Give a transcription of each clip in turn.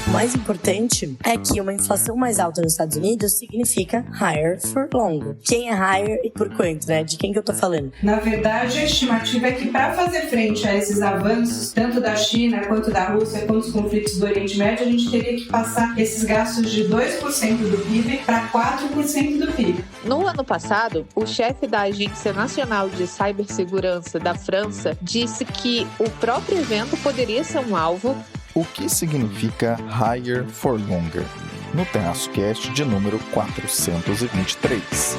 O mais importante é que uma inflação mais alta nos Estados Unidos significa higher for longer. Quem é higher e por quanto, né? De quem que eu tô falando? Na verdade, a estimativa é que para fazer frente a esses avanços, tanto da China quanto da Rússia, quanto os conflitos do Oriente Médio, a gente teria que passar esses gastos de 2% do PIB para 4% do PIB. No ano passado, o chefe da Agência Nacional de Cibersegurança da França disse que o próprio evento poderia ser um alvo. O que significa Higher for Longer? No Terraço Cast de número 423.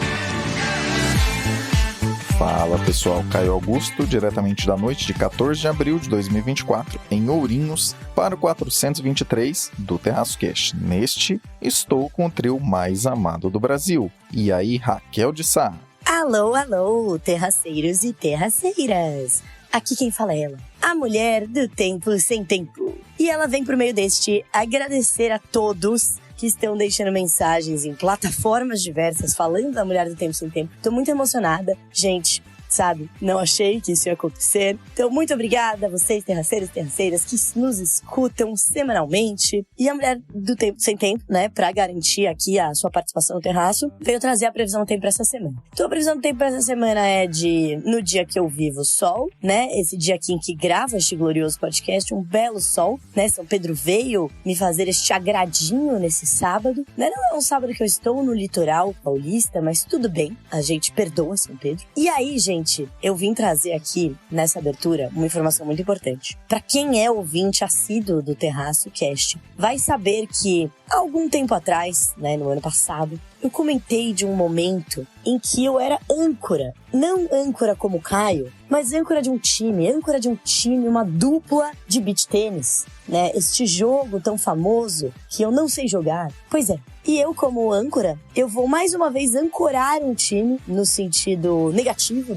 Fala pessoal, Caio Augusto, diretamente da noite de 14 de abril de 2024, em Ourinhos, para o 423 do Terraço Cast. Neste, estou com o trio mais amado do Brasil. E aí, Raquel de Sá? Alô, alô, terraceiros e terraceiras. Aqui quem fala é ela, a mulher do tempo sem tempo. E ela vem por meio deste agradecer a todos que estão deixando mensagens em plataformas diversas falando da Mulher do Tempo Sem Tempo. Tô muito emocionada. Gente, sabe, não achei que isso ia acontecer. Então, muito obrigada a vocês, terraceiros e terraceiras, que nos escutam semanalmente. E a Mulher do Tempo Sem Tempo, né, pra garantir aqui a sua participação no terraço, veio trazer a previsão do tempo pra essa semana. Então, a previsão do tempo pra essa semana é de, no dia que eu vivo, sol, né, esse dia aqui em que grava este glorioso podcast, um belo sol, né, São Pedro veio me fazer este agradinho nesse sábado, né, não é um sábado que eu estou no litoral paulista, mas tudo bem, a gente perdoa São Pedro. E aí, gente, eu vim trazer aqui, nessa abertura, uma informação muito importante. Para quem é ouvinte assíduo do Terraço Cast, vai saber que, há algum tempo atrás, né, no ano passado, eu comentei de um momento em que eu era âncora. Não âncora como Caio, mas âncora de um time, uma dupla de beach tênis, né? Este jogo tão famoso que eu não sei jogar. Pois é. E eu, como âncora, eu vou mais uma vez ancorar um time, no sentido negativo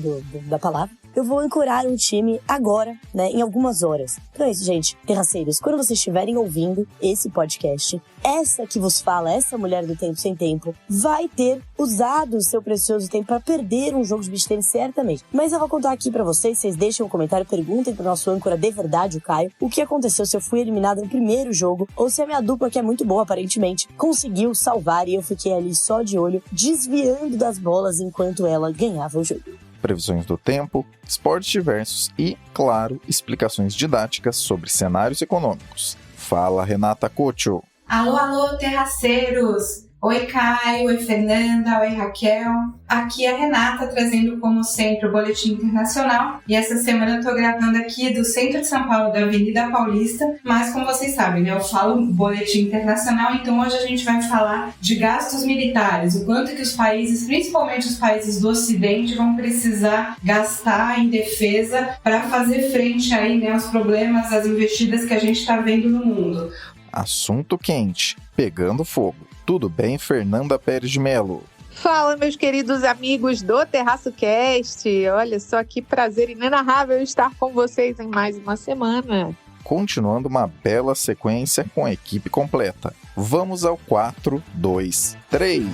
da palavra. Eu vou ancorar um time agora, né, em algumas horas. Então é isso, gente. Terraceiros, quando vocês estiverem ouvindo esse podcast, essa que vos fala, essa Mulher do Tempo Sem Tempo, vai ter usado o seu precioso tempo para perder um jogo de beach tennis, certamente. Mas eu vou contar aqui pra vocês deixem um comentário, perguntem pro nosso âncora de verdade, o Caio, o que aconteceu, se eu fui eliminado no primeiro jogo, ou se a minha dupla, que é muito boa aparentemente, conseguiu salvar e eu fiquei ali só de olho, desviando das bolas enquanto ela ganhava o jogo. Previsões do tempo, esportes diversos e, claro, explicações didáticas sobre cenários econômicos. Fala, Renata Couto. Alô, alô, terraceiros! Oi, Caio, oi, Fernanda, oi, Raquel. Aqui é a Renata, trazendo, como sempre, o Boletim Internacional. E essa semana eu tô gravando aqui do centro de São Paulo, da Avenida Paulista. Mas, como vocês sabem, né, eu falo Boletim Internacional, então hoje a gente vai falar de gastos militares. O quanto que os países, principalmente os países do Ocidente, vão precisar gastar em defesa para fazer frente aí, né, aos problemas, às investidas que a gente tá vendo no mundo. Assunto quente, pegando fogo. Tudo bem, Fernanda Pérez de Melo? Fala, meus queridos amigos do Terraço Cast. Olha só que prazer inenarrável estar com vocês em mais uma semana. Continuando uma bela sequência com a equipe completa. Vamos ao 4, 2, 3.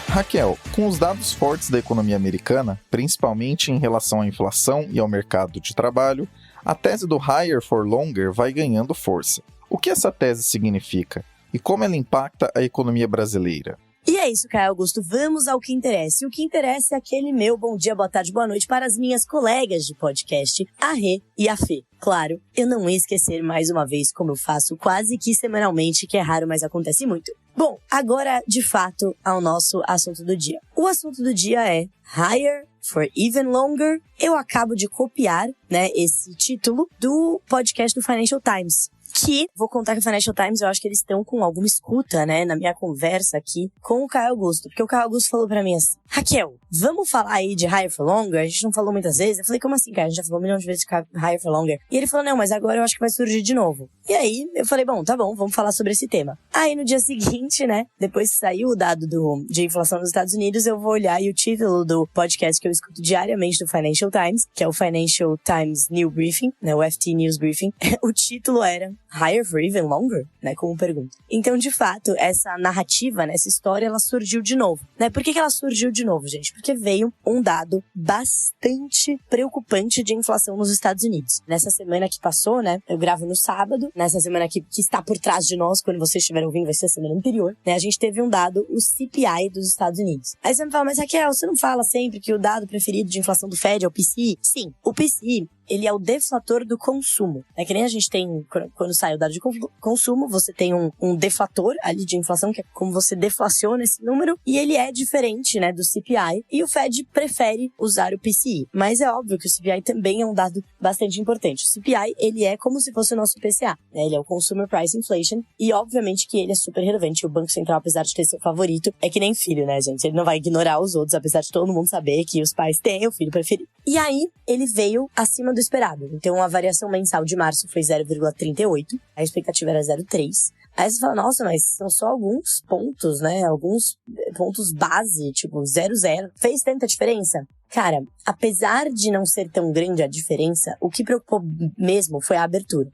Raquel, com os dados fortes da economia americana, principalmente em relação à inflação e ao mercado de trabalho, a tese do Higher for Longer vai ganhando força. O que essa tese significa? E como ela impacta a economia brasileira? E é isso, Caio Augusto. Vamos ao que interessa. E o que interessa é aquele meu bom dia, boa tarde, boa noite para as minhas colegas de podcast, a Rê e a Fê. Claro, eu não ia esquecer mais uma vez, como eu faço quase que semanalmente, que é raro, mas acontece muito. Bom, agora, de fato, ao nosso assunto do dia. O assunto do dia é Higher for Even Longer. Eu acabo de copiar, né, esse título do podcast do Financial Times. Que, vou contar que o Financial Times, eu acho que eles estão com alguma escuta, né, na minha conversa aqui com o Caio Augusto. Porque o Caio Augusto falou pra mim assim, Raquel, vamos falar aí de Higher for Longer? A gente não falou muitas vezes. Eu falei, como assim, cara? A gente já falou 1 milhão de vezes de Higher for Longer. E ele falou, não, mas agora eu acho que vai surgir de novo. E aí, eu falei, bom, tá bom, vamos falar sobre esse tema. Aí, no dia seguinte, né, depois que saiu o dado de inflação nos Estados Unidos, eu vou olhar e o título do podcast que eu escuto diariamente do Financial Times, que é o Financial Times New Briefing, né, o FT News Briefing, o título era higher for even longer, né, como pergunta. Então, de fato, essa narrativa, né, essa história, ela surgiu de novo, né? Por que ela surgiu de novo, gente? Porque veio um dado bastante preocupante de inflação nos Estados Unidos. Nessa semana que passou, né, eu gravo no sábado, nessa semana que está por trás de nós, quando vocês estiverem ouvindo, vai ser a semana anterior, né, a gente teve um dado, o CPI dos Estados Unidos. Aí você me fala, mas Raquel, você não fala sempre que o dado preferido de inflação do Fed é o PCI? Sim, o PCI, ele é o deflator do consumo. É que nem a gente tem, quando sai o dado de consumo, você tem um deflator ali de inflação, que é como você deflaciona esse número, e ele é diferente, né, do CPI, e o Fed prefere usar o PCI. Mas é óbvio que o CPI também é um dado bastante importante. O CPI, ele é como se fosse o nosso IPCA, né, ele é o Consumer Price Inflation, e obviamente que ele é super relevante. O Banco Central, apesar de ter seu favorito, é que nem filho, né, gente? Ele não vai ignorar os outros, apesar de todo mundo saber que os pais têm o filho preferido. E aí, ele veio acima do esperado. Então, a variação mensal de março foi 0,38. A expectativa era 0,3. Aí você fala, nossa, mas são só alguns pontos, né? Alguns pontos base, tipo 0,0. Fez tanta diferença? Cara, apesar de não ser tão grande a diferença, o que preocupou mesmo foi a abertura.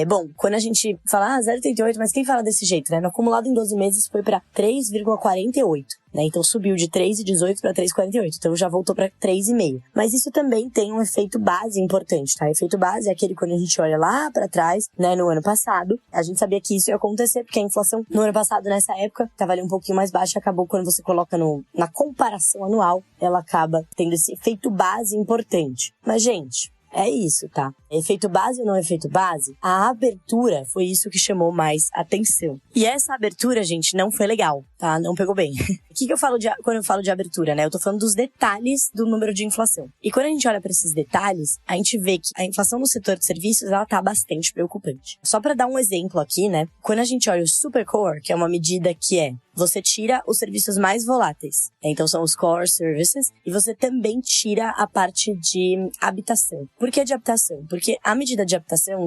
Bom, quando a gente fala 0,38, mas quem fala desse jeito, né? No acumulado em 12 meses foi para 3,48, né? Então subiu de 3,18 para 3,48. Então já voltou para 3,5. Mas isso também tem um efeito base importante, tá? O efeito base é aquele quando a gente olha lá para trás, né? No ano passado, a gente sabia que isso ia acontecer, porque a inflação no ano passado, nessa época, estava ali um pouquinho mais baixa, acabou quando você coloca na comparação anual, ela acaba tendo esse efeito base importante. Mas, gente, é isso, tá? Efeito base ou não efeito base? A abertura foi isso que chamou mais atenção. E essa abertura, gente, não foi legal, tá? Não pegou bem. O que eu falo quando eu falo de abertura, né? Eu tô falando dos detalhes do número de inflação. E quando a gente olha para esses detalhes, a gente vê que a inflação no setor de serviços, ela tá bastante preocupante. Só para dar um exemplo aqui, né? Quando a gente olha o Supercore, que é uma medida que você tira os serviços mais voláteis. Então, são os core services. E você também tira a parte de habitação. Por que de habitação? Porque a medida de habitação,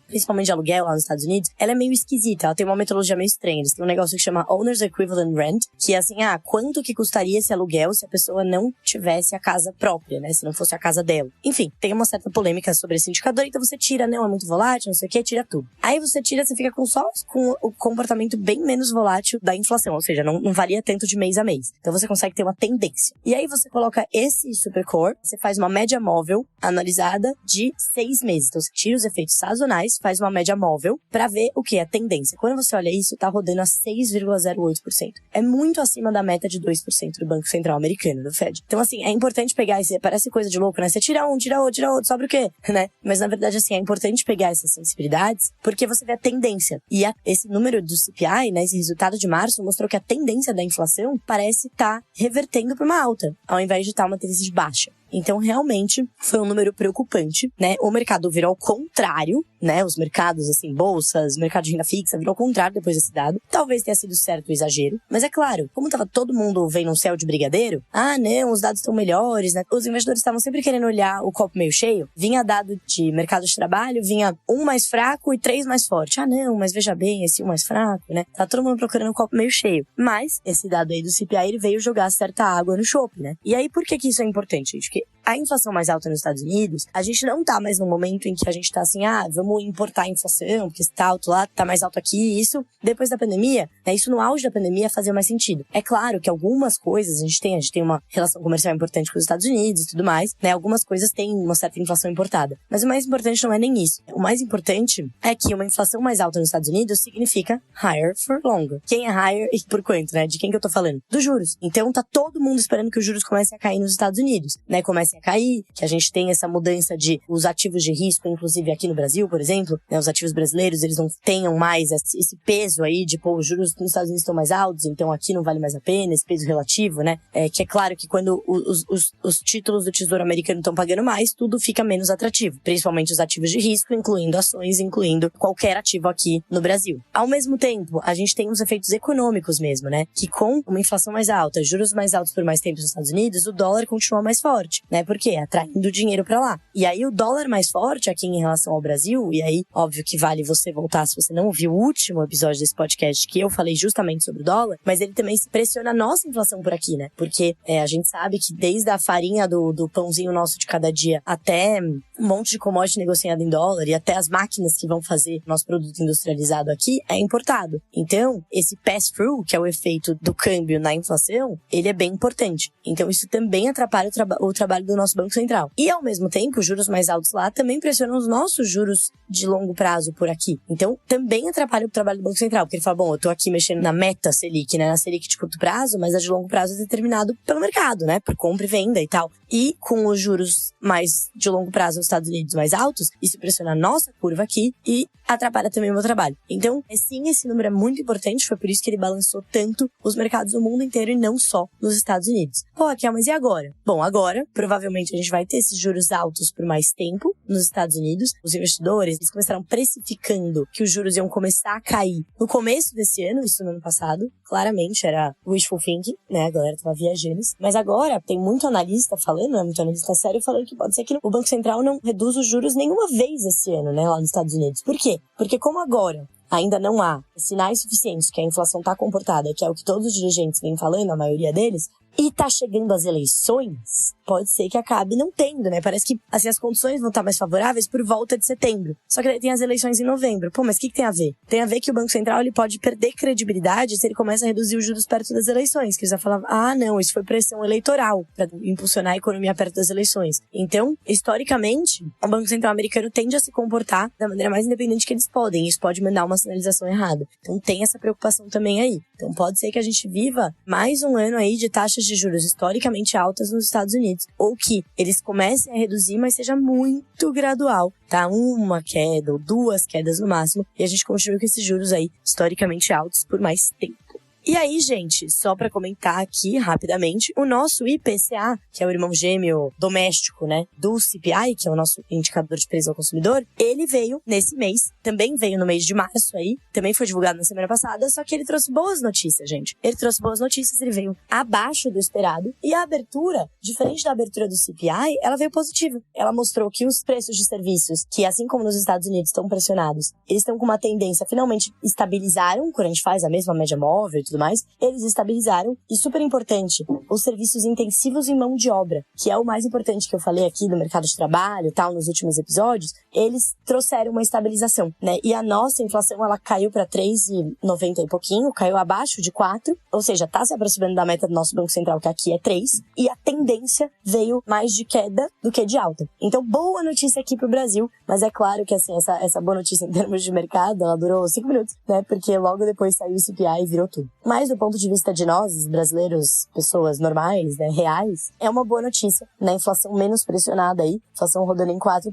principalmente de aluguel lá nos Estados Unidos, ela é meio esquisita. Ela tem uma metodologia meio estranha. Eles têm um negócio que chama Owner's Equivalent Rent, que é assim, quanto que custaria esse aluguel se a pessoa não tivesse a casa própria, né? Se não fosse a casa dela. Enfim, tem uma certa polêmica sobre esse indicador. Então, você tira, não é muito volátil, não sei o que, tira tudo. Aí você fica com o comportamento bem menos volátil da inflação. Ou seja, não varia tanto de mês a mês. Então você consegue ter uma tendência. E aí você coloca esse Supercore, você faz uma média móvel analisada de 6 meses. Então você tira os efeitos sazonais, faz uma média móvel pra ver o que é a tendência. Quando você olha isso, tá rodando a 6,08%. É muito acima da meta de 2% do Banco Central americano, do Fed. Então assim, é importante pegar esse, parece coisa de louco, né? Você tira um, tira outro, sobra o quê? Né? Mas na verdade assim, é importante pegar essas sensibilidades porque você vê a tendência. E esse número do CPI, né, esse resultado de março mostrou que a tendência da inflação parece estar revertendo para uma alta, ao invés de estar uma tendência de baixa. Então, realmente, foi um número preocupante, né? O mercado virou ao contrário, né? Os mercados, assim, bolsas, mercado de renda fixa, virou ao contrário depois desse dado. Talvez tenha sido certo o exagero. Mas é claro, como tava todo mundo vendo um céu de brigadeiro, não, os dados estão melhores, né? Os investidores estavam sempre querendo olhar o copo meio cheio. Vinha dado de mercado de trabalho, vinha um mais fraco e 3 mais forte. Não, mas veja bem, esse um mais fraco, né? Tá todo mundo procurando o copo meio cheio. Mas, esse dado aí do CPI, ele veio jogar certa água no chope, né? E aí, por que isso é importante, gente? Porque a inflação mais alta nos Estados Unidos, a gente não tá mais no momento em que a gente tá assim, vamos importar a inflação, porque se tá alto lá, tá mais alto aqui. Isso, depois da pandemia, né, isso no auge da pandemia fazia mais sentido. É claro que algumas coisas, a gente tem uma relação comercial importante com os Estados Unidos e tudo mais, né, algumas coisas têm uma certa inflação importada. Mas o mais importante não é nem isso. O mais importante é que uma inflação mais alta nos Estados Unidos significa higher for longer. Quem é higher e por quanto, né? De quem que eu tô falando? Dos juros. Então tá todo mundo esperando que os juros comecem a cair nos Estados Unidos, né? Comecem a cair, que a gente tem essa mudança de os ativos de risco, inclusive aqui no Brasil, por exemplo, né, os ativos brasileiros, eles não tenham mais esse peso aí de, os juros nos Estados Unidos estão mais altos, então aqui não vale mais a pena, esse peso relativo, né? Que é claro que quando os títulos do Tesouro Americano estão pagando mais, tudo fica menos atrativo, principalmente os ativos de risco, incluindo ações, incluindo qualquer ativo aqui no Brasil. Ao mesmo tempo, a gente tem os efeitos econômicos mesmo, né? Que com uma inflação mais alta, juros mais altos por mais tempo nos Estados Unidos, o dólar continua mais forte, né? né? Por quê? Atraindo dinheiro pra lá. E aí o dólar mais forte aqui em relação ao Brasil, e aí óbvio que vale você voltar se você não ouviu o último episódio desse podcast que eu falei justamente sobre o dólar, mas ele também pressiona a nossa inflação por aqui, né? Porque a gente sabe que desde a farinha do pãozinho nosso de cada dia até um monte de commodity negociado em dólar e até as máquinas que vão fazer nosso produto industrializado aqui é importado. Então, esse pass-through, que é o efeito do câmbio na inflação, ele é bem importante. Então, isso também atrapalha o trabalho do nosso Banco Central. E, ao mesmo tempo, os juros mais altos lá também pressionam os nossos juros de longo prazo por aqui. Então, também atrapalha o trabalho do Banco Central, porque ele fala, bom, eu tô aqui mexendo na meta Selic, né, na Selic de curto prazo, mas a de longo prazo é determinado pelo mercado, né, por compra e venda e tal. E com os juros mais de longo prazo nos Estados Unidos mais altos, isso pressiona a nossa curva aqui e atrapalha também o meu trabalho. Então, sim, esse número é muito importante, foi por isso que ele balançou tanto os mercados do mundo inteiro e não só nos Estados Unidos. Pô, Raquel, mas e agora? Bom, agora, provavelmente a gente vai ter esses juros altos por mais tempo nos Estados Unidos. Os investidores, eles começaram precificando que os juros iam começar a cair no começo desse ano, isso no ano passado. Claramente era wishful thinking, né? A galera tava viajando. Mas agora tem muito analista falando, né? Muito analista sério falando que pode ser que o Banco Central não reduza os juros nenhuma vez esse ano, né? Lá nos Estados Unidos. Por quê? Porque como agora ainda não há sinais suficientes que a inflação tá comportada, que é o que todos os dirigentes vêm falando, a maioria deles, e tá chegando as eleições, pode ser que acabe não tendo, né? Parece que, assim, as condições vão estar mais favoráveis por volta de setembro. Só que daí tem as eleições em novembro. Pô, mas o que tem a ver? Tem a ver que o Banco Central, ele pode perder credibilidade se ele começa a reduzir os juros perto das eleições. Que eles vão falar, ah, não, isso foi pressão eleitoral pra impulsionar a economia perto das eleições. Então, historicamente, o Banco Central americano tende a se comportar da maneira mais independente que eles podem. Isso pode mandar uma sinalização errada. Então, tem essa preocupação também aí. Então, pode ser que a gente viva mais um ano aí de taxas de juros historicamente altas nos Estados Unidos. Ou que eles comecem a reduzir, mas seja muito gradual, tá? Uma queda ou duas quedas no máximo. E a gente continue com esses juros aí historicamente altos por mais tempo. E aí, gente, só pra comentar aqui rapidamente, o nosso IPCA, que é o irmão gêmeo doméstico, né, do CPI, que é o nosso indicador de preço ao consumidor, ele veio nesse mês, também veio no mês de março aí, também foi divulgado na semana passada, só que ele trouxe boas notícias, gente. Ele trouxe boas notícias, ele veio abaixo do esperado, e a abertura, diferente da abertura do CPI, ela veio positiva. Ela mostrou que os preços de serviços, que assim como nos Estados Unidos estão pressionados, eles estão com uma tendência, finalmente estabilizaram, quando a gente faz a mesma média móvel e tudo mais, eles estabilizaram, e super importante, os serviços intensivos em mão de obra, que é o mais importante que eu falei aqui do mercado de trabalho e tal, nos últimos episódios, eles trouxeram uma estabilização, né? E a nossa inflação, ela caiu para 3,90 e pouquinho, caiu abaixo de 4, ou seja, tá se aproximando da meta do nosso Banco Central, que aqui é 3, e a tendência veio mais de queda do que de alta. Então, boa notícia aqui pro Brasil, mas é claro que, assim, essa boa notícia em termos de mercado, ela durou 5 minutos, né? Porque logo depois saiu o CPI e virou tudo. Mas do ponto de vista de nós, brasileiros, pessoas normais, né, reais, é uma boa notícia, né? Inflação menos pressionada aí, inflação rodando em 4%,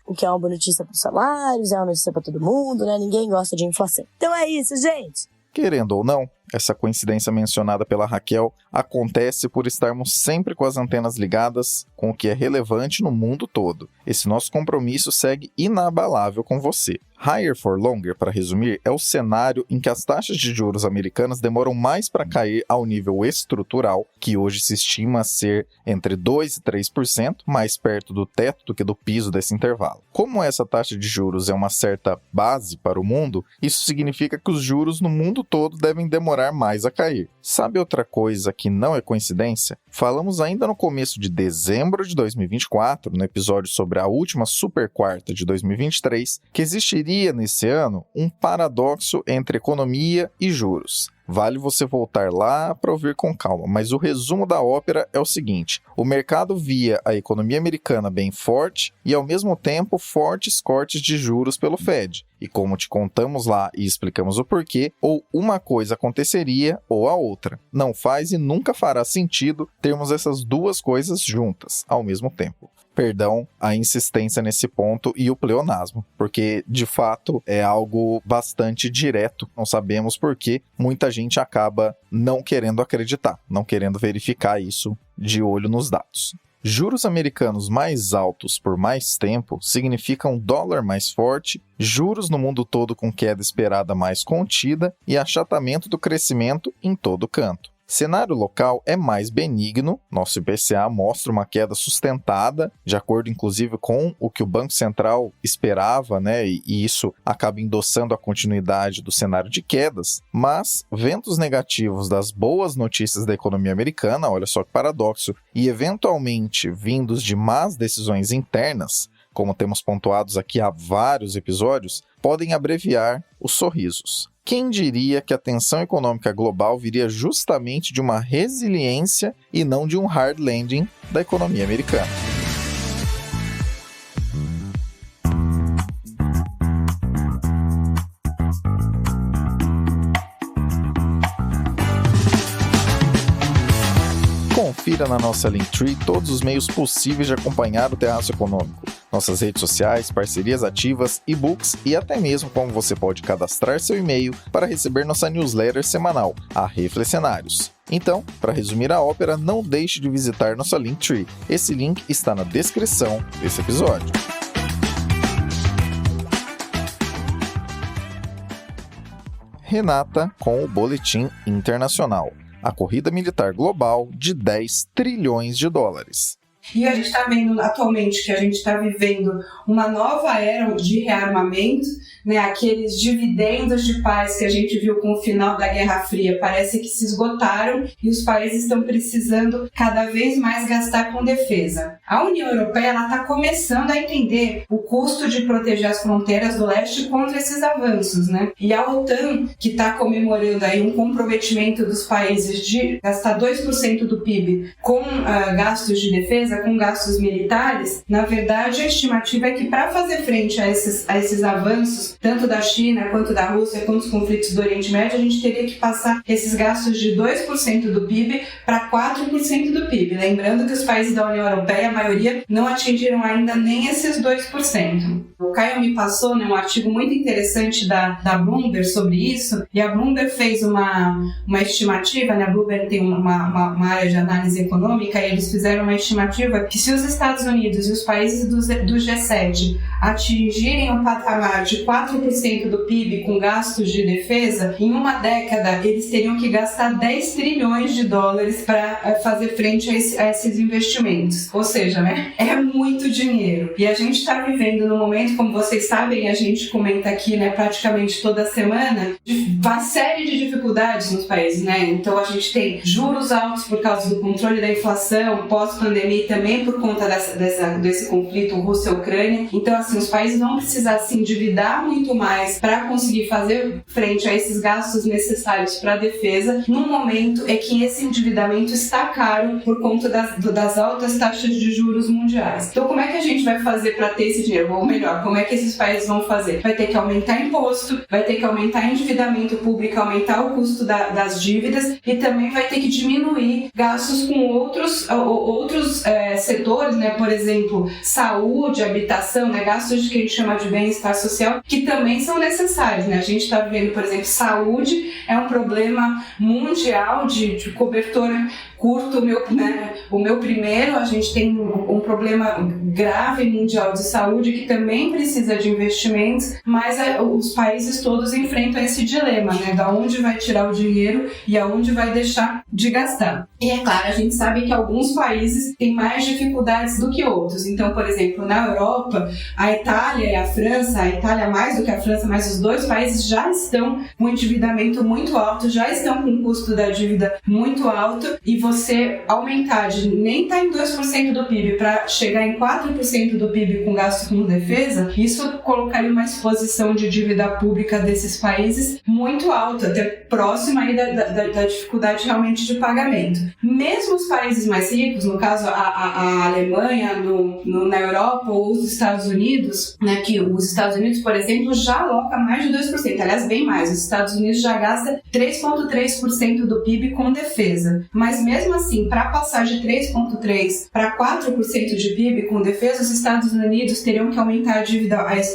o que é uma boa notícia para os salários, é uma notícia para todo mundo, né? Ninguém gosta de inflação. Então é isso, gente! Querendo ou não, essa coincidência mencionada pela Raquel acontece por estarmos sempre com as antenas ligadas com o que é relevante no mundo todo. Esse nosso compromisso segue inabalável com você. Higher for longer, para resumir, é o cenário em que as taxas de juros americanas demoram mais para cair ao nível estrutural, que hoje se estima ser entre 2% e 3%, mais perto do teto do que do piso desse intervalo. Como essa taxa de juros é uma certa base para o mundo, isso significa que os juros no mundo todo devem demorar mais a cair. Sabe outra coisa que não é coincidência? Falamos ainda no começo de dezembro de 2024, no episódio sobre a última super quarta de 2023, que existiria nesse ano um paradoxo entre economia e juros. Vale você voltar lá para ouvir com calma, mas o resumo da ópera é o seguinte: o mercado via a economia americana bem forte e, ao mesmo tempo, fortes cortes de juros pelo Fed. E como te contamos lá e explicamos o porquê, ou uma coisa aconteceria ou a outra. Não faz e nunca fará sentido termos essas duas coisas juntas ao mesmo tempo. Perdão a insistência nesse ponto e o pleonasmo, porque de fato é algo bastante direto. Não sabemos por que muita gente acaba não querendo acreditar, não querendo verificar isso de olho nos dados. Juros americanos mais altos por mais tempo significam dólar mais forte, juros no mundo todo com queda esperada mais contida e achatamento do crescimento em todo canto. Cenário local é mais benigno, nosso IPCA mostra uma queda sustentada, de acordo inclusive com o que o Banco Central esperava, né? E isso acaba endossando a continuidade do cenário de quedas, mas ventos negativos das boas notícias da economia americana, olha só que paradoxo, e eventualmente vindos de más decisões internas, como temos pontuados aqui há vários episódios, podem abreviar os sorrisos. Quem diria que a tensão econômica global viria justamente de uma resiliência e não de um hard landing da economia americana? Confira na nossa Linktree todos os meios possíveis de acompanhar o Terraço Econômico. Nossas redes sociais, parcerias ativas, e-books e até mesmo como você pode cadastrar seu e-mail para receber nossa newsletter semanal, a Reflexionários. Então, para resumir a ópera, não deixe de visitar nossa Linktree. Esse link está na descrição desse episódio. Renata com o Boletim Internacional. A corrida militar global de 10 trilhões de dólares. E a gente está vendo atualmente que a gente está vivendo uma nova era de rearmamento, né? Aqueles dividendos de paz que a gente viu com o final da Guerra Fria parece que se esgotaram e os países estão precisando cada vez mais gastar com defesa. A União Europeia está começando a entender o custo de proteger as fronteiras do leste contra esses avanços, né? E a OTAN, que está comemorando aí um comprometimento dos países de gastar 2% do PIB com gastos de defesa, com gastos militares, na verdade a estimativa é que para fazer frente a esses avanços, tanto da China quanto da Rússia, quanto os conflitos do Oriente Médio, a gente teria que passar esses gastos de 2% do PIB para 4% do PIB. Lembrando que os países da União Europeia, a maioria, não atingiram ainda nem esses 2%. O Caio me passou, né, um artigo muito interessante da Bloomberg sobre isso, e a Bloomberg fez uma estimativa, né, a Bloomberg tem uma área de análise econômica, e eles fizeram uma estimativa que se os Estados Unidos e os países do G7 atingirem o patamar de 4% do PIB com gastos de defesa, em uma década eles teriam que gastar 10 trilhões de dólares para fazer frente a esses investimentos. Ou seja, né, é muito dinheiro. E a gente está vivendo num momento, como vocês sabem, a gente comenta aqui, né, praticamente toda semana, uma série de dificuldades nos países, né? Então a gente tem juros altos por causa do controle da inflação, pós-pandemia também por conta desse conflito Rússia-Ucrânia. Então, assim, os países vão precisar se endividar muito mais para conseguir fazer frente a esses gastos necessários para a defesa, num momento em que esse endividamento está caro por conta das altas taxas de juros mundiais. Então, como é que a gente vai fazer para ter esse dinheiro? Ou melhor, como é que esses países vão fazer? Vai ter que aumentar imposto, vai ter que aumentar endividamento público, aumentar o custo das dívidas e também vai ter que diminuir gastos com outros setores, né? Por exemplo, saúde, habitação, né? Gastos que a gente chama de bem-estar social, que também são necessários, né? A gente está vendo, por exemplo, saúde é um problema mundial de cobertura curto, o meu primeiro, a gente tem um problema grave mundial de saúde que também precisa de investimentos, mas os países todos enfrentam esse dilema, né? Da onde vai tirar o dinheiro e aonde vai deixar de gastar. E é claro, a gente sabe que alguns países têm mais dificuldades do que outros. Então, por exemplo, na Europa, a Itália e a França, a Itália mais do que a França, mas os dois países já estão com um endividamento muito alto, já estão com o custo da dívida muito alto, e você aumentar de nem estar em 2% do PIB para chegar em 4% do PIB com gasto com defesa, isso colocaria uma exposição de dívida pública desses países muito alta, até próxima aí da dificuldade realmente de pagamento. Mesmo os países mais ricos, no caso a Alemanha, na Europa ou os Estados Unidos, né, que os Estados Unidos, por exemplo, já aloca mais de 2%, aliás, bem mais. Os Estados Unidos já gasta 3,3% do PIB com defesa. Mas mesmo mesmo assim, para passar de 3,3% para 4% de PIB com defesa, os Estados Unidos teriam que aumentar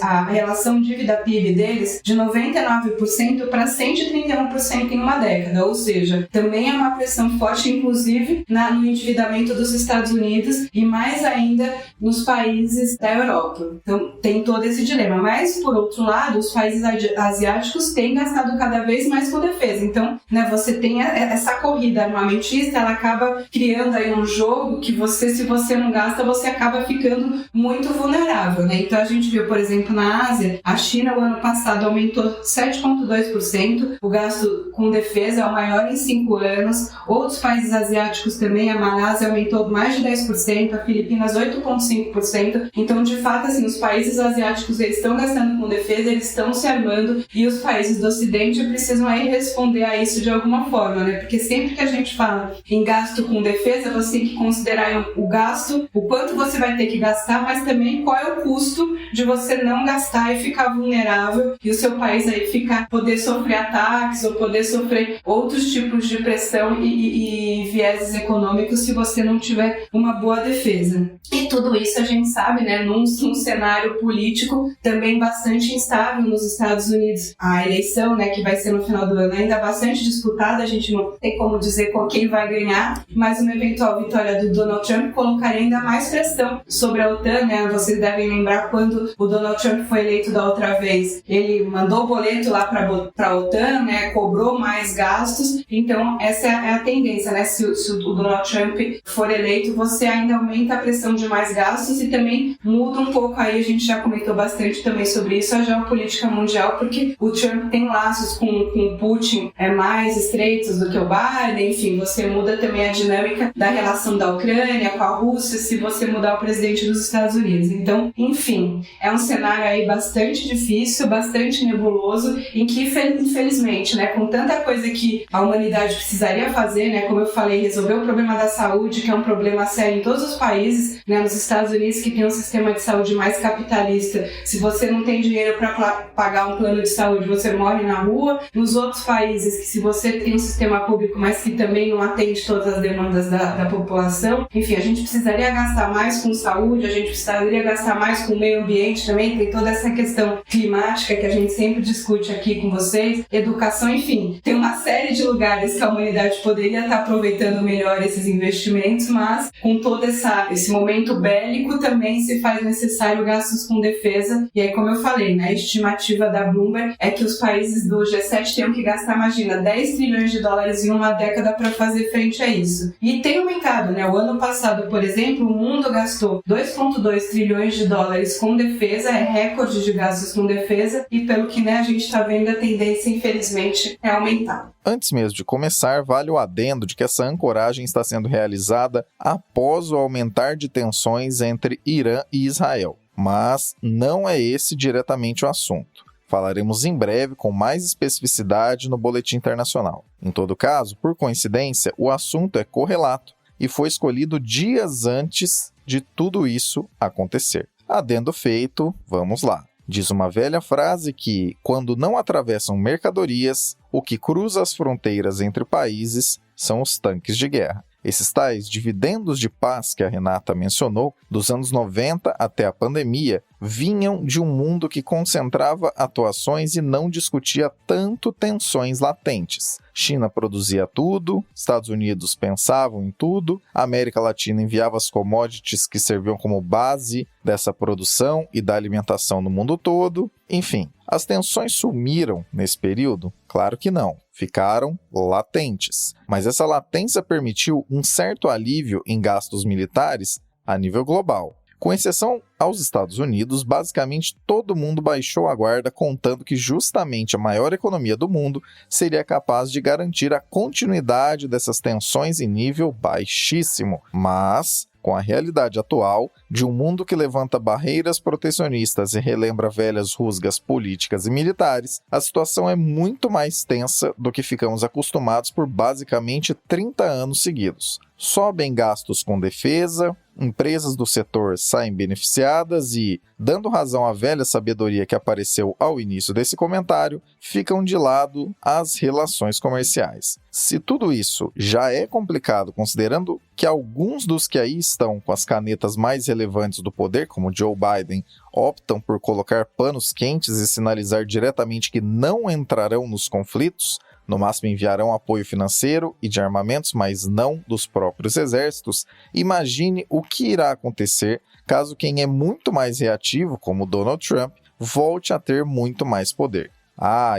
a relação dívida-PIB deles de 99% para 131% em uma década. Ou seja, também é uma pressão forte, inclusive, no endividamento dos Estados Unidos e mais ainda nos países da Europa. Então, tem todo esse dilema. Mas, por outro lado, os países asiáticos têm gastado cada vez mais com defesa. Então, você tem essa corrida armamentista, ela acaba criando aí um jogo que se você não gasta, você acaba ficando muito vulnerável, né? Então, a gente viu, por exemplo, na Ásia, a China, o ano passado, aumentou 7,2%, o gasto com defesa é o maior em 5 anos. Outros países asiáticos também, a Malásia aumentou mais de 10%, a Filipinas 8,5%. Então, de fato, assim, os países asiáticos, eles estão gastando com defesa, eles estão se armando e os países do Ocidente precisam aí responder a isso de alguma forma, né? Porque sempre que a gente fala em gasto com defesa, você tem que considerar o gasto, o quanto você vai ter que gastar, mas também qual é o custo de você não gastar e ficar vulnerável e o seu país aí poder sofrer ataques ou poder sofrer outros tipos de pressão e vieses econômicos se você não tiver uma boa defesa. E tudo isso a gente sabe, né, num cenário político também bastante instável nos Estados Unidos. A eleição, né, que vai ser no final do ano, ainda bastante disputada, a gente não tem como dizer quem vai ganhar, mas uma eventual vitória do Donald Trump colocaria ainda mais pressão sobre a OTAN, né? Vocês devem lembrar quando o Donald Trump foi eleito da outra vez, ele mandou boleto lá para a OTAN, né, cobrou mais gastos, então essa é a tendência, né? Se o Donald Trump for eleito, você ainda aumenta a pressão de mais gastos e também muda um pouco aí, a gente já comentou bastante também sobre isso, a geopolítica mundial, porque o Trump tem laços com o Putin mais estreitos do que o Biden, enfim, você muda também a dinâmica da relação da Ucrânia com a Rússia se você mudar o presidente dos Estados Unidos. Então, enfim, é um cenário aí bastante difícil, bastante nebuloso, em que, infelizmente, né, com tanta coisa que a humanidade precisaria fazer, né, como eu falei, resolver o problema da saúde, que é um problema sério em todos os países, né, nos Estados Unidos, que tem um sistema de saúde mais capitalista, se você não tem dinheiro para pagar um plano de saúde, você morre na rua. Nos outros países, que se você tem um sistema público, mas que também não atende todas as demandas da população, enfim, a gente precisaria gastar mais com saúde, a gente precisaria gastar mais com o meio ambiente também, tem toda essa questão climática que a gente sempre discute aqui com vocês, educação, enfim, tem uma série de lugares que a humanidade poderia estar aproveitando melhor esses investimentos, mas com todo esse momento bélico também se faz necessário gastos com defesa, e aí, como eu falei, né, a estimativa da Bloomberg é que os países do G7 tenham que gastar, imagina, 10 trilhões de dólares em uma década para fazer frente a isso. E tem aumentado, né? O ano passado, por exemplo, o mundo gastou 2,2 trilhões de dólares com defesa, é recorde de gastos com defesa, e pelo que, né, a gente está vendo, a tendência, infelizmente, é aumentar. Antes mesmo de começar, vale o adendo de que essa ancoragem está sendo realizada após o aumentar de tensões entre Irã e Israel. Mas não é esse diretamente o assunto. Falaremos em breve com mais especificidade no Boletim Internacional. Em todo caso, por coincidência, o assunto é correlato e foi escolhido dias antes de tudo isso acontecer. Adendo feito, vamos lá. Diz uma velha frase que, quando não atravessam mercadorias, o que cruza as fronteiras entre países são os tanques de guerra. Esses tais dividendos de paz que a Renata mencionou, dos anos 90 até a pandemia, vinham de um mundo que concentrava atuações e não discutia tanto tensões latentes. China produzia tudo, Estados Unidos pensavam em tudo, a América Latina enviava as commodities que serviam como base dessa produção e da alimentação no mundo todo. Enfim, as tensões sumiram nesse período? Claro que não, ficaram latentes. Mas essa latência permitiu um certo alívio em gastos militares a nível global. Com exceção aos Estados Unidos, basicamente todo mundo baixou a guarda, contando que justamente a maior economia do mundo seria capaz de garantir a continuidade dessas tensões em nível baixíssimo. Mas, com a realidade atual de um mundo que levanta barreiras protecionistas e relembra velhas rusgas políticas e militares, a situação é muito mais tensa do que ficamos acostumados por basicamente 30 anos seguidos. Sobem gastos com defesa, empresas do setor saem beneficiadas, negociadas e, dando razão à velha sabedoria que apareceu ao início desse comentário, ficam de lado as relações comerciais. Se tudo isso já é complicado, considerando que alguns dos que aí estão com as canetas mais relevantes do poder, como Joe Biden, optam por colocar panos quentes e sinalizar diretamente que não entrarão nos conflitos, no máximo enviarão apoio financeiro e de armamentos, mas não dos próprios exércitos, imagine o que irá acontecer caso quem é muito mais reativo, como Donald Trump, volte a ter muito mais poder.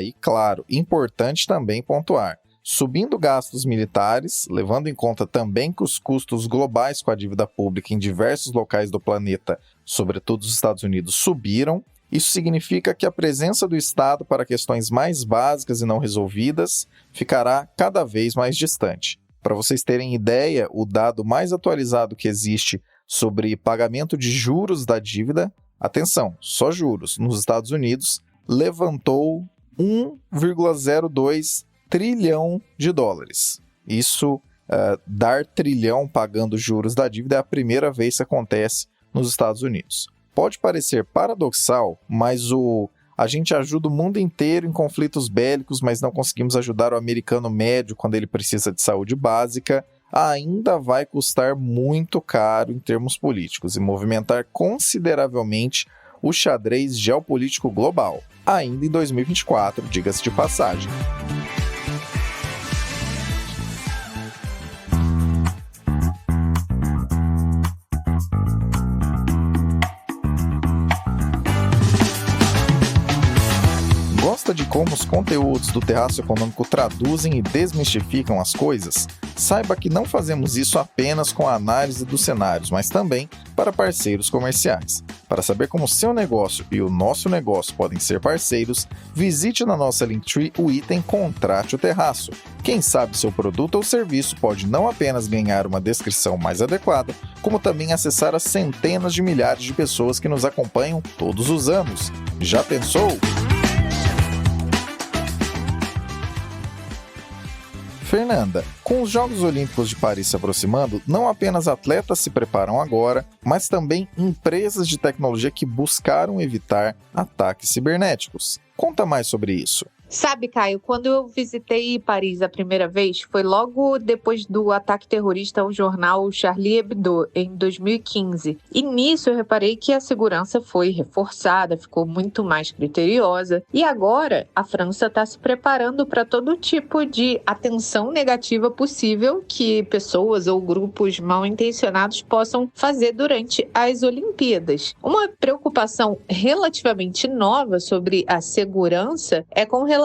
E claro, importante também pontuar, subindo gastos militares, levando em conta também que os custos globais com a dívida pública em diversos locais do planeta, sobretudo os Estados Unidos, subiram. Isso significa que a presença do Estado para questões mais básicas e não resolvidas ficará cada vez mais distante. Para vocês terem ideia, o dado mais atualizado que existe sobre pagamento de juros da dívida, atenção, só juros, nos Estados Unidos, levantou 1,02 trilhão de dólares. Isso, dar trilhão pagando juros da dívida é a primeira vez que acontece nos Estados Unidos. Pode parecer paradoxal, mas a gente ajuda o mundo inteiro em conflitos bélicos, mas não conseguimos ajudar o americano médio quando ele precisa de saúde básica, ainda vai custar muito caro em termos políticos e movimentar consideravelmente o xadrez geopolítico global, ainda em 2024, diga-se de passagem. Gosta de como os conteúdos do Terraço Econômico traduzem e desmistificam as coisas? Saiba que não fazemos isso apenas com a análise dos cenários, mas também para parceiros comerciais. Para saber como o seu negócio e o nosso negócio podem ser parceiros, visite na nossa Linktree o item Contrate o Terraço. Quem sabe seu produto ou serviço pode não apenas ganhar uma descrição mais adequada, como também acessar as centenas de milhares de pessoas que nos acompanham todos os anos. Já pensou? Fernanda, com os Jogos Olímpicos de Paris se aproximando, não apenas atletas se preparam agora, mas também empresas de tecnologia que buscaram evitar ataques cibernéticos. Conta mais sobre isso. Sabe, Caio, quando eu visitei Paris a primeira vez, foi logo depois do ataque terrorista ao jornal Charlie Hebdo, em 2015. E nisso eu reparei que a segurança foi reforçada, ficou muito mais criteriosa. E agora a França está se preparando para todo tipo de atenção negativa possível que pessoas ou grupos mal intencionados possam fazer durante as Olimpíadas. Uma preocupação relativamente nova sobre a segurança é com relação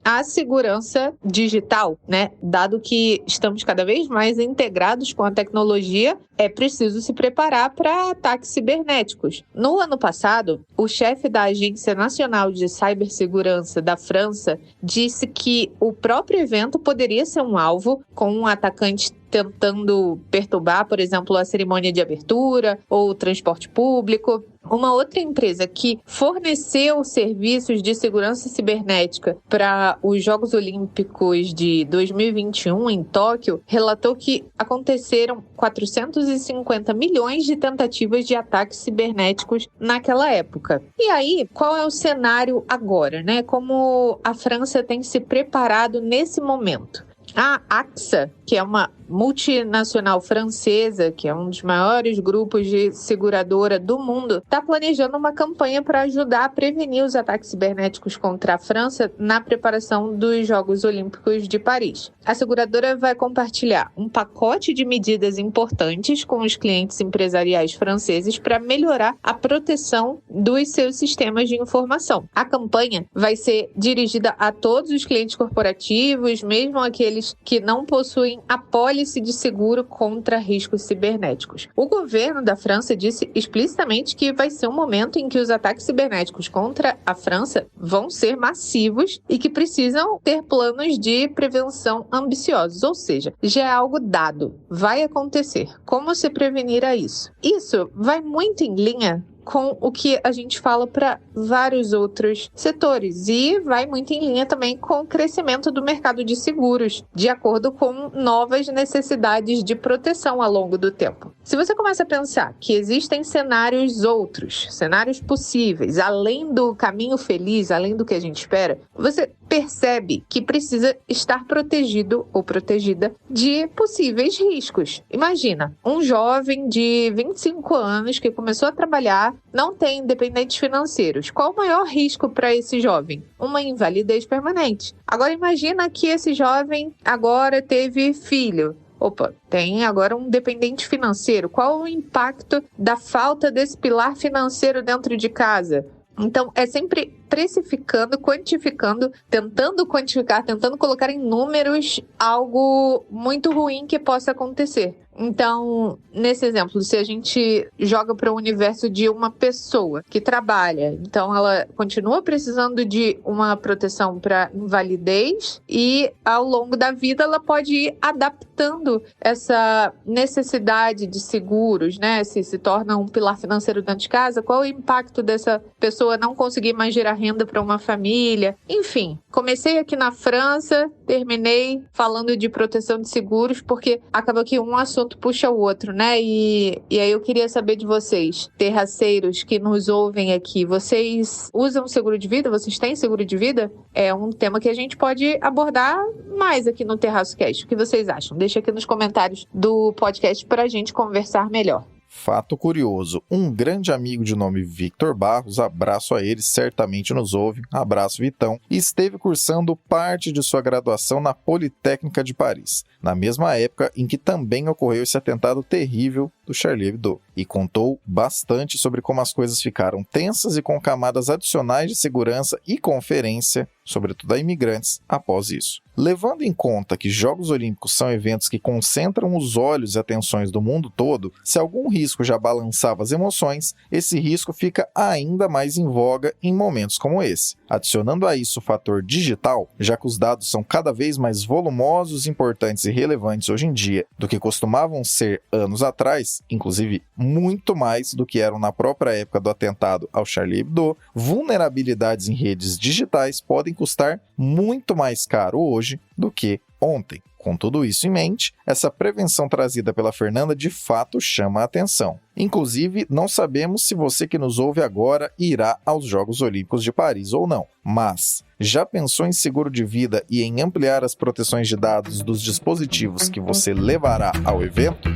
à segurança digital, né? Dado que estamos cada vez mais integrados com a tecnologia, é preciso se preparar para ataques cibernéticos. No ano passado, o chefe da Agência Nacional de Cibersegurança da França disse que o próprio evento poderia ser um alvo, com um atacante tentando perturbar, por exemplo, a cerimônia de abertura ou o transporte público. Uma outra empresa que forneceu serviços de segurança cibernética para os Jogos Olímpicos de 2021 em Tóquio relatou que aconteceram 450 milhões de tentativas de ataques cibernéticos naquela época. E aí, qual é o cenário agora, né? Como a França tem se preparado nesse momento? A AXA, que é uma multinacional francesa, que é um dos maiores grupos de seguradora do mundo, está planejando uma campanha para ajudar a prevenir os ataques cibernéticos contra a França na preparação dos Jogos Olímpicos de Paris. A seguradora vai compartilhar um pacote de medidas importantes com os clientes empresariais franceses para melhorar a proteção dos seus sistemas de informação. A campanha vai ser dirigida a todos os clientes corporativos, mesmo aqueles que não possuem a pólice de seguro contra riscos cibernéticos. O governo da França disse explicitamente que vai ser um momento em que os ataques cibernéticos contra a França vão ser massivos e que precisam ter planos de prevenção ambiciosos, ou seja, já é algo dado, vai acontecer. Como se prevenir a isso? Isso vai muito em linha com o que a gente fala para vários outros setores e vai muito em linha também com o crescimento do mercado de seguros, de acordo com novas necessidades de proteção ao longo do tempo. Se você começa a pensar que existem cenários outros, cenários possíveis, além do caminho feliz, além do que a gente espera, você percebe que precisa estar protegido ou protegida de possíveis riscos. Imagina, um jovem de 25 anos que começou a trabalhar, não tem independentes financeiros. Qual o maior risco para esse jovem? Uma invalidez permanente. Agora imagina que esse jovem agora teve filho. Opa, tem agora um dependente financeiro. Qual o impacto da falta desse pilar financeiro dentro de casa? Então, é sempre precificando, quantificando, tentando quantificar, tentando colocar em números algo muito ruim que possa acontecer. Então, nesse exemplo, se a gente joga para o universo de uma pessoa que trabalha, então ela continua precisando de uma proteção para invalidez e ao longo da vida ela pode ir adaptando essa necessidade de seguros, né? Se torna um pilar financeiro dentro de casa, qual o impacto dessa pessoa não conseguir mais gerar renda para uma família? Enfim, comecei aqui na França, terminei falando de proteção de seguros porque acabou que um assunto puxa o outro, né? E aí eu queria saber de vocês, terraceiros que nos ouvem aqui, vocês usam seguro de vida? Vocês têm seguro de vida? É um tema que a gente pode abordar mais aqui no Terraço Cast. O que vocês acham? Deixa aqui nos comentários do podcast para a gente conversar melhor. Fato curioso, um grande amigo de nome Victor Barros, abraço a ele, certamente nos ouve, abraço Vitão, e esteve cursando parte de sua graduação na Politécnica de Paris, na mesma época em que também ocorreu esse atentado terrível do Charlie Hebdo, e contou bastante sobre como as coisas ficaram tensas e com camadas adicionais de segurança e conferência, sobretudo a imigrantes, após isso. Levando em conta que Jogos Olímpicos são eventos que concentram os olhos e atenções do mundo todo, se algum risco já balançava as emoções, esse risco fica ainda mais em voga em momentos como esse. Adicionando a isso o fator digital, já que os dados são cada vez mais volumosos, importantes e relevantes hoje em dia do que costumavam ser anos atrás, inclusive muito mais do que eram na própria época do atentado ao Charlie Hebdo, vulnerabilidades em redes digitais podem custar muito mais caro hoje do que ontem. Com tudo isso em mente, essa prevenção trazida pela Fernanda de fato chama a atenção. Inclusive, não sabemos se você que nos ouve agora irá aos Jogos Olímpicos de Paris ou não. Mas, já pensou em seguro de vida e em ampliar as proteções de dados dos dispositivos que você levará ao evento?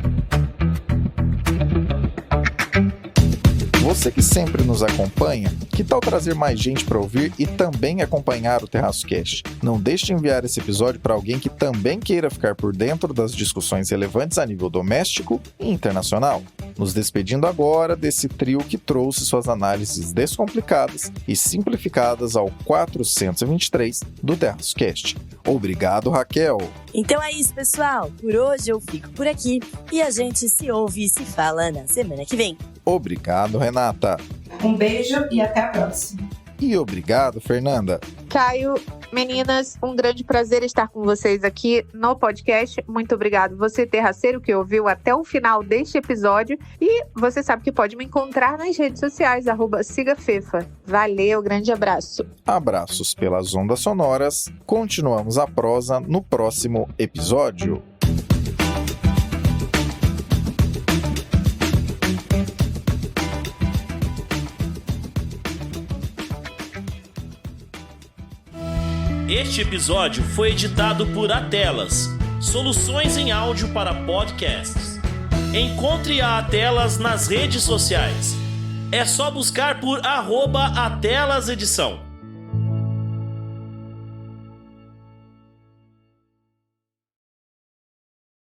Você que sempre nos acompanha, que tal trazer mais gente para ouvir e também acompanhar o Terraço Cast? Não deixe de enviar esse episódio para alguém que também queira ficar por dentro das discussões relevantes a nível doméstico e internacional. Nos despedindo agora desse trio que trouxe suas análises descomplicadas e simplificadas ao 423 do Terraço Cast. Obrigado, Raquel! Então é isso, pessoal. Por hoje eu fico por aqui e a gente se ouve e se fala na semana que vem. Obrigado, Renata. Um beijo e até a próxima. E obrigado, Fernanda. Caio, meninas, um grande prazer estar com vocês aqui no podcast. Muito obrigado, você terraceiro que ouviu até o final deste episódio. E você sabe que pode me encontrar nas redes sociais, @sigafefa. Valeu, grande abraço. Abraços pelas ondas sonoras. Continuamos a prosa no próximo episódio. Este episódio foi editado por Atelas, soluções em áudio para podcasts. Encontre a Atelas nas redes sociais. É só buscar por @AtelasEdição.